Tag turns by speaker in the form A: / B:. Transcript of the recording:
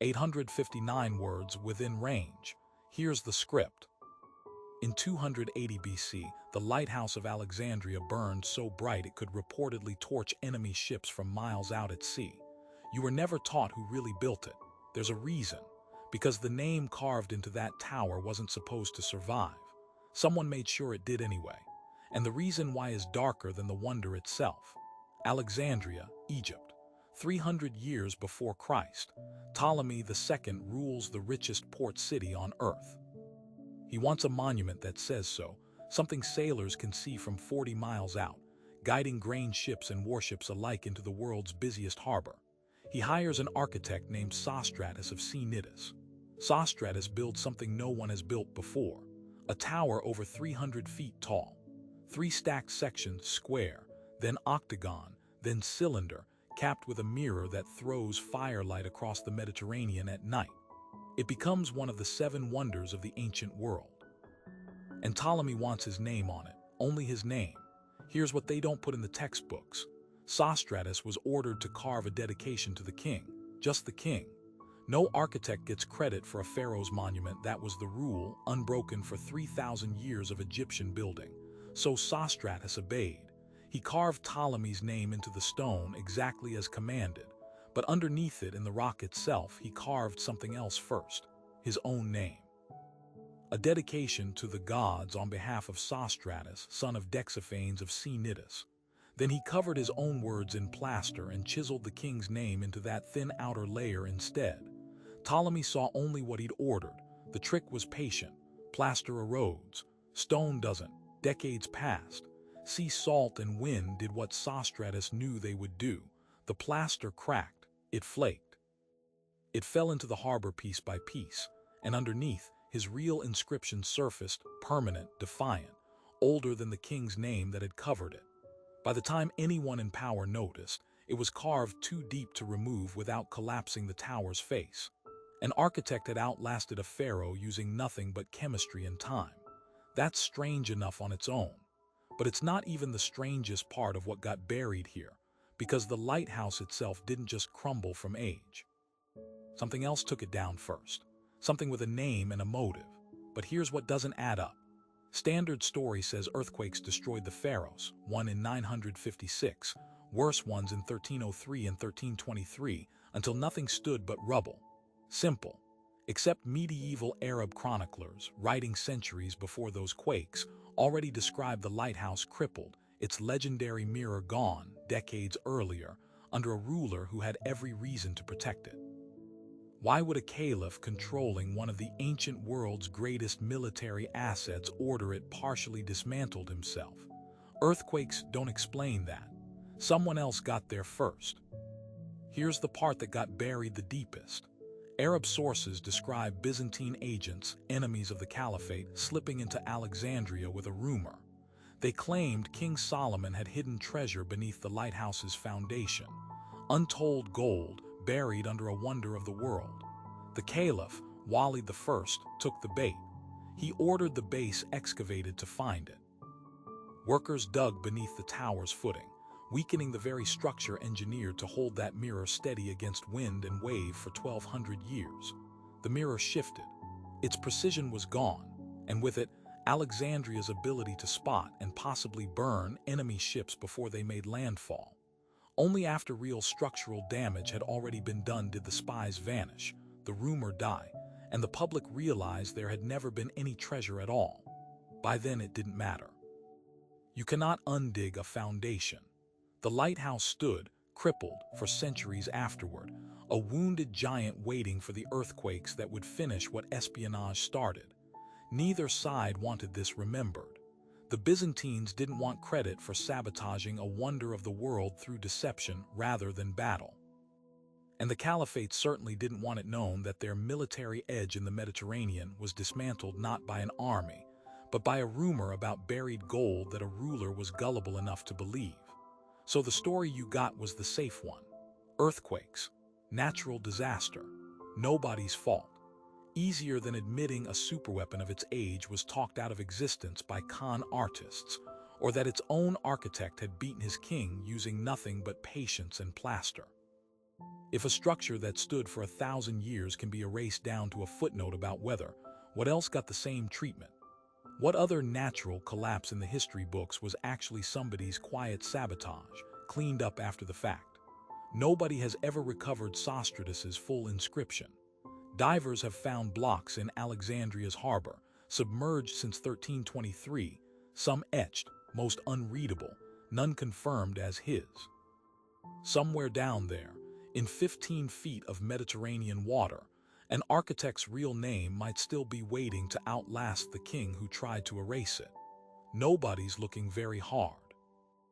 A: 859 words within range. Here's the script. In 280 BC, the Lighthouse of Alexandria burned so bright it could reportedly torch enemy ships from miles out at sea. You were never taught who really built it. There's a reason. Because the name carved into that tower wasn't supposed to survive. Someone made sure it did anyway. And the reason why is darker than the wonder itself. Alexandria, Egypt. 300 years before Christ, Ptolemy II rules the richest port city on Earth. He wants a monument that says so, something sailors can see from 40 miles out, guiding grain ships and warships alike into the world's busiest harbor. He hires an architect named Sostratus of Cnidus. Sostratus builds something no one has built before, a tower over 300 feet tall. 3 stacked sections, square, then octagon, then cylinder, capped with a mirror that throws firelight across the Mediterranean at night. It becomes one of the 7 wonders of the ancient world. And Ptolemy wants his name on it, only his name. Here's what they don't put in the textbooks. Sostratus was ordered to carve a dedication to the king, just the king. No architect gets credit for a pharaoh's monument. That was the rule, unbroken for 3,000 years of Egyptian building. So Sostratus obeyed. He carved Ptolemy's name into the stone exactly as commanded, but underneath it in the rock itself he carved something else first, his own name. A dedication to the gods on behalf of Sostratus, son of Dexiphanes of Cnidus. Then he covered his own words in plaster and chiseled the king's name into that thin outer layer instead. Ptolemy saw only what he'd ordered. The trick was patient. Plaster erodes. Stone doesn't. Decades passed. Sea salt and wind did what Sostratus knew they would do. The plaster cracked. It flaked. It fell into the harbor piece by piece, and underneath, his real inscription surfaced, permanent, defiant, older than the king's name that had covered it. By the time anyone in power noticed, it was carved too deep to remove without collapsing the tower's face. An architect had outlasted a pharaoh using nothing but chemistry and time. That's strange enough on its own. But it's not even the strangest part of what got buried here, because the lighthouse itself didn't just crumble from age. Something else took it down first, something with a name and a motive. But here's what doesn't add up. Standard story says earthquakes destroyed the Pharos, one in 956, worse ones in 1303 and 1323, until nothing stood but rubble. Simple. Except medieval Arab chroniclers, writing centuries before those quakes, already described the lighthouse crippled, its legendary mirror gone, decades earlier, under a ruler who had every reason to protect it. Why would a caliph controlling one of the ancient world's greatest military assets order it partially dismantled himself? Earthquakes don't explain that. Someone else got there first. Here's the part that got buried the deepest. Arab sources describe Byzantine agents, enemies of the caliphate, slipping into Alexandria with a rumor. They claimed King Solomon had hidden treasure beneath the lighthouse's foundation, untold gold buried under a wonder of the world. The caliph, Walid I, took the bait. He ordered the base excavated to find it. Workers dug beneath the tower's footing, weakening the very structure engineered to hold that mirror steady against wind and wave for 1,200 years. The mirror shifted. Its precision was gone, and with it, Alexandria's ability to spot and possibly burn enemy ships before they made landfall. Only after real structural damage had already been done did the spies vanish, the rumor die, and the public realized there had never been any treasure at all. By then it didn't matter. You cannot undig a foundation. The lighthouse stood, crippled, for centuries afterward, a wounded giant waiting for the earthquakes that would finish what espionage started. Neither side wanted this remembered. The Byzantines didn't want credit for sabotaging a wonder of the world through deception rather than battle. And the caliphate certainly didn't want it known that their military edge in the Mediterranean was dismantled not by an army, but by a rumor about buried gold that a ruler was gullible enough to believe. So the story you got was the safe one. Earthquakes, natural disaster, nobody's fault. Easier than admitting a superweapon of its age was talked out of existence by con artists, or that its own architect had beaten his king using nothing but patience and plaster. If a structure that stood for 1,000 years can be erased down to a footnote about weather, what else got the same treatment? What other natural collapse in the history books was actually somebody's quiet sabotage, cleaned up after the fact? Nobody has ever recovered Sostratus's full inscription. Divers have found blocks in Alexandria's harbor, submerged since 1323, some etched, most unreadable, none confirmed as his. Somewhere down there, in 15 feet of Mediterranean water, an architect's real name might still be waiting to outlast the king who tried to erase it. Nobody's looking very hard.